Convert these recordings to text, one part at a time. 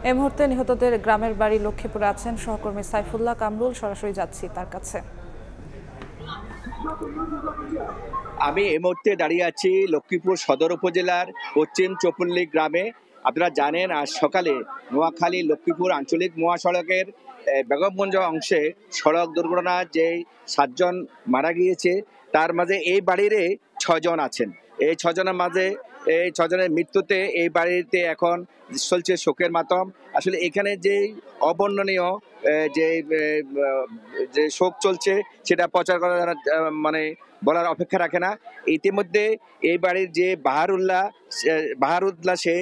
এই মুহূর্তে নিহতদের গ্রামের বাড়ি লক্ষ্মীপুরে আছেন সহকর্মী সাইফুল্লাহ কামরুল। সরাসরি যাচ্ছি তার কাছে। আমি এই মুহূর্তে দাঁড়িয়ে আছি লক্ষ্মীপুর সদর উপজেলার পশ্চিম চৌপল্লী গ্রামে। আপনারা জানেন আজ সকালে নোয়াখালী লক্ষ্মীপুর আঞ্চলিক মহাসড়কের বেগমগঞ্জ অংশে সড়ক দুর্ঘটনা যে 7 জন মারা গিয়েছে, তার মাঝে এই বাড়ির 6 জন আছেন। এই 6 জনের মাঝে এই 6 জনের মৃত্যুতে এই বাড়িতে এখন চলছে শোকের মাতম। আসলে এখানে যে অবর্ণনীয় যে যে শোক চলছে সেটা প্রচার করা মানে বলার অপেক্ষা রাখে না। ইতিমধ্যে এই বাড়ির যে বাহারুল্লাহ সে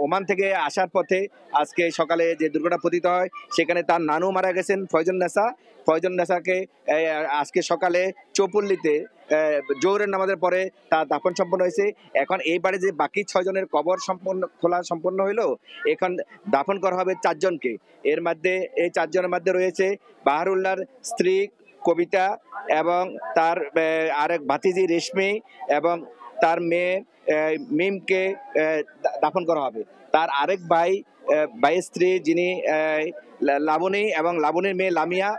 ওমান থেকে আসার পথে আজকে সকালে যে দুর্ঘটনা পতিত হয় সেখানে তার নানু মারা গেছেন ফয়জন নেসাকে আজকে সকালে চৌপল্লীতে জোহরের নামাজের পরে তার দাফন সম্পন্ন হয়েছে। এখন এই বাড়ি যে বাকি 6 জনের কবর খোলা সম্পন্ন হইলো, এখন দাফন করা হবে 4 জনকে। এর মধ্যে এই 4 জনের মধ্যে রয়েছে বাহারুল্লাহর স্ত্রী কবিতা এবং তার আরেক ভাতিজি রেশমি এবং তার মেয়ে মিমকে দাফন করা হবে। তার আরেক ভাইয়ের স্ত্রী যিনি লাবণী এবং লাবণীর মেয়ে লামিয়া,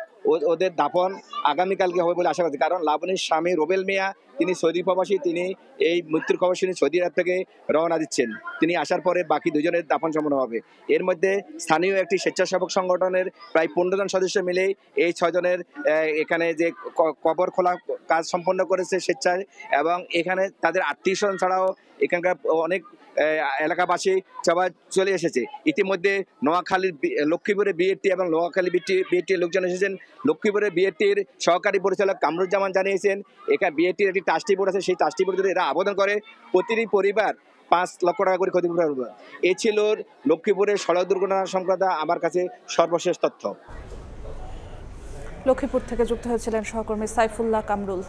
ওদের দাফন আগামীকালকে হবে বলে আশা করছি। কারণ লাবণীর স্বামী রুবেল মিয়া তিনি সৌদি প্রবাসী, তিনি এই মৃত্যুর খবর শুনে সৌদি আরব থেকে রওনা দিচ্ছেন। তিনি আসার পরে বাকি 2 জনের দাফন সম্পন্ন হবে। এর মধ্যে স্থানীয় একটি স্বেচ্ছাসেবক সংগঠনের প্রায় 15 জন সদস্য মিলে এই 6 জনের এখানে যে কবর খোলা কাজ সম্পন্ন করেছে স্বেচ্ছায়, এবং এখানে তাদের আত্মীয়স্বজন ছাড়াও এখানকার অনেক এলাকাবাসী সবাই চলে এসেছে। ইতিমধ্যে লক্ষ্মীপুরের বিএটি এবং নোয়াখালী বিএটির লোকজন এসেছেন। লক্ষ্মীপুরের বিএটির সহকারী পরিচালক কামরুজ্জামান জানিয়েছেন এখানে বিএটির একটি ট্রাস্টি বোর্ড আছে, সেই ট্রাস্টি বোর্ড যদি এরা আবেদন করে প্রতিটি পরিবার 5 লক্ষ টাকা করে ক্ষতিপূরণ হবে। এই ছিল লক্ষ্মীপুরের সড়ক দুর্ঘটনা সংক্রান্ত আমার কাছে সর্বশেষ তথ্য। লক্ষ্মীপুর থেকে যুক্ত হয়েছিলেন সহকর্মী সাইফুল্লাহ কামরুল।